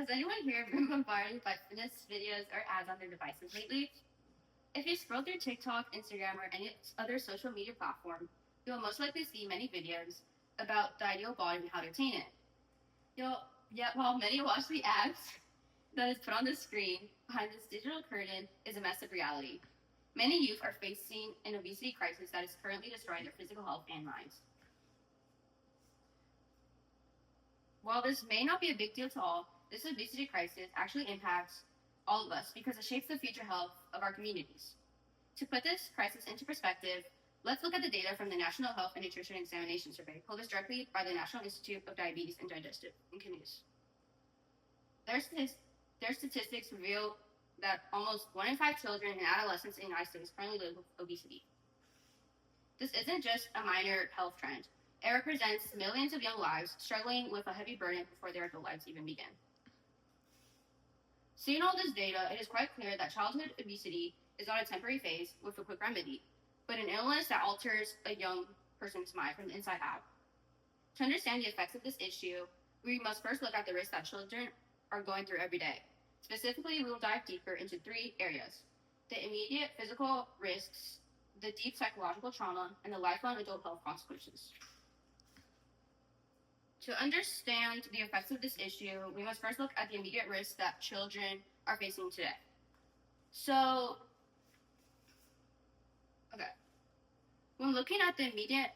Has anyone here been bombarded by fitness videos or ads on their devices lately? If you scroll through TikTok, Instagram, or any other social media platform, you'll most likely see many videos about the ideal body and how to attain it. Yet while many watch the ads that is put on the screen, behind this digital curtain is a mess of reality. Many youth are facing an obesity crisis that is currently destroying their physical health and minds. While this may not be a big deal to all, this obesity crisis actually impacts all of us because it shapes the future health of our communities. To put this crisis into perspective, let's look at the data from the National Health and Nutrition Examination Survey, published directly by the National Institute of Diabetes and Digestive and Kidneys. Their statistics reveal that almost 1 in 5 children and adolescents in the United States currently live with obesity. This isn't just a minor health trend. It represents millions of young lives struggling with a heavy burden before their adult lives even begin. Seeing all this data, it is quite clear that childhood obesity is not a temporary phase with a quick remedy, but an illness that alters a young person's mind from the inside out. To understand the effects of this issue, we must first look at the risks that children are going through every day. Specifically, we will dive deeper into 3 areas: the immediate physical risks, the deep psychological trauma, and the lifelong adult health consequences. To understand the effects of this issue, we must first look at the immediate risks that children are facing today. When looking at the immediate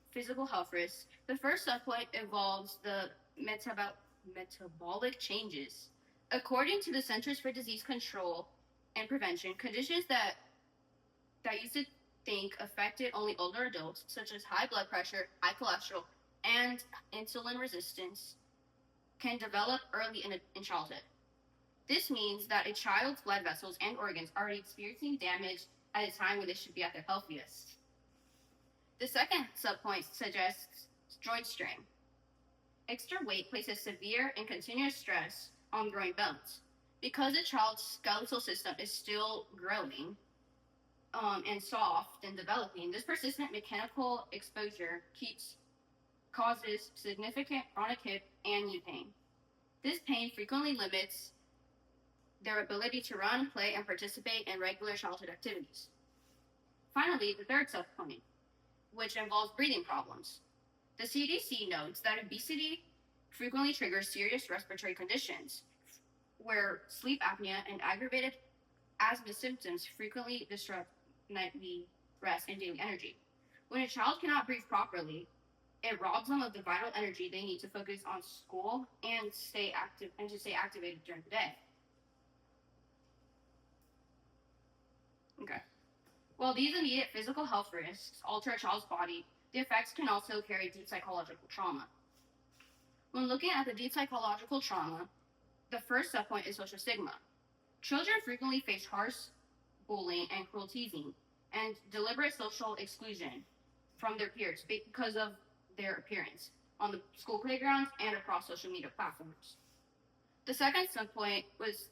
physical health risks, the first subpoint involves the metabolic changes. According to the Centers for Disease Control and Prevention, conditions that used to think affected only older adults, such as high blood pressure, high cholesterol, and insulin resistance, can develop early in childhood. This means that a child's blood vessels and organs are already experiencing damage at a time when they should be at their healthiest. The second subpoint suggests joint strain. Extra weight places severe and continuous stress on growing bones. Because a child's skeletal system is still growing and soft and developing, this persistent mechanical exposure causes significant chronic hip and knee pain. This pain frequently limits their ability to run, play, and participate in regular childhood activities. Finally, the third subpoint, which involves breathing problems. The CDC notes that obesity frequently triggers serious respiratory conditions, where sleep apnea and aggravated asthma symptoms frequently disrupt nightly rest and daily energy. When a child cannot breathe properly, it robs them of the vital energy they need to focus on school and to stay activated during the day. Okay. While these immediate physical health risks alter a child's body, the effects can also carry deep psychological trauma. When looking at the deep psychological trauma, the first subpoint is social stigma. Children frequently face harsh bullying and cruel teasing and deliberate social exclusion from their peers because of their appearance on the school playgrounds and across social media platforms. The second subpoint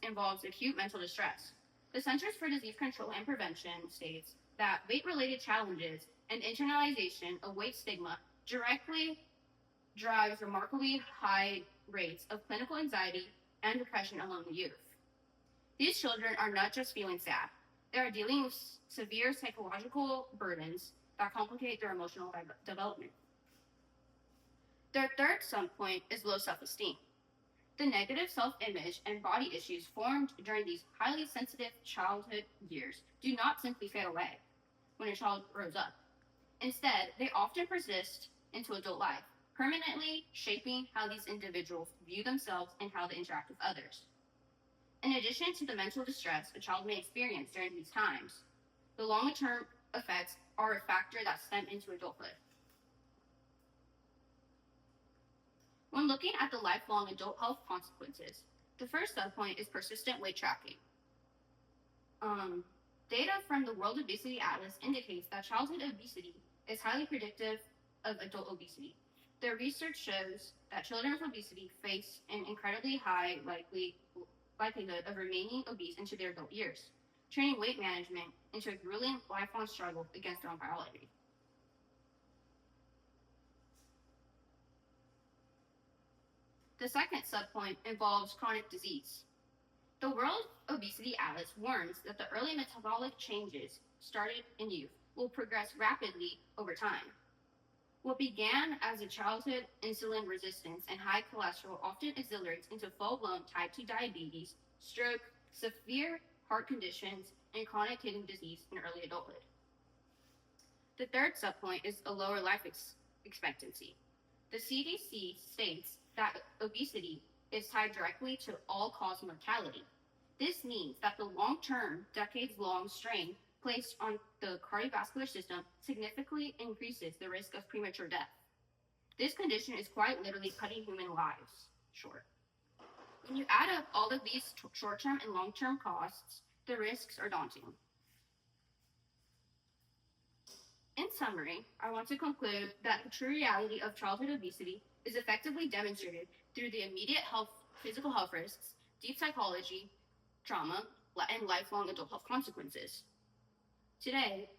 involves acute mental distress. The Centers for Disease Control and Prevention states that weight-related challenges and internalization of weight stigma directly drives remarkably high rates of clinical anxiety and depression among the youth. These children are not just feeling sad, they are dealing with severe psychological burdens that complicate their emotional development. Their third subpoint is low self-esteem. The negative self-image and body issues formed during these highly sensitive childhood years do not simply fade away when a child grows up. Instead, they often persist into adult life, permanently shaping how these individuals view themselves and how they interact with others. In addition to the mental distress a child may experience during these times, the longer-term effects are a factor that stem into adulthood. When looking at the lifelong adult health consequences, the first subpoint is persistent weight tracking. Data from the World Obesity Atlas indicates that childhood obesity is highly predictive of adult obesity. Their research shows that children with obesity face an incredibly high likelihood of remaining obese into their adult years, turning weight management into a grueling lifelong struggle against their own biology. The second subpoint involves chronic disease. The World Obesity Atlas warns that the early metabolic changes started in youth will progress rapidly over time. What began as a childhood insulin resistance and high cholesterol often accelerates into full-blown type 2 diabetes, stroke, severe heart conditions, and chronic kidney disease in early adulthood. The third subpoint is a lower life expectancy. The CDC states that obesity is tied directly to all-cause mortality. This means that the long-term, decades-long strain placed on the cardiovascular system significantly increases the risk of premature death. This condition is quite literally cutting human lives short. When you add up all of these short-term and long-term costs, the risks are daunting. In summary, I want to conclude that the true reality of childhood obesity is effectively demonstrated through the immediate physical health risks, deep psychology, trauma, and lifelong adult health consequences. Today,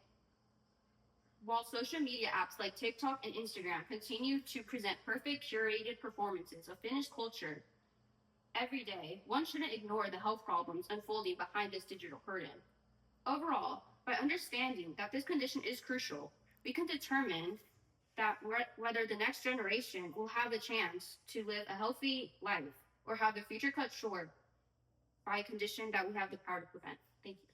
while social media apps like TikTok and Instagram continue to present perfect curated performances of fitness culture every day, one shouldn't ignore the health problems unfolding behind this digital curtain. Overall, by understanding that this condition is crucial, we can determine that whether the next generation will have a chance to live a healthy life or have the future cut short by a condition that we have the power to prevent. Thank you.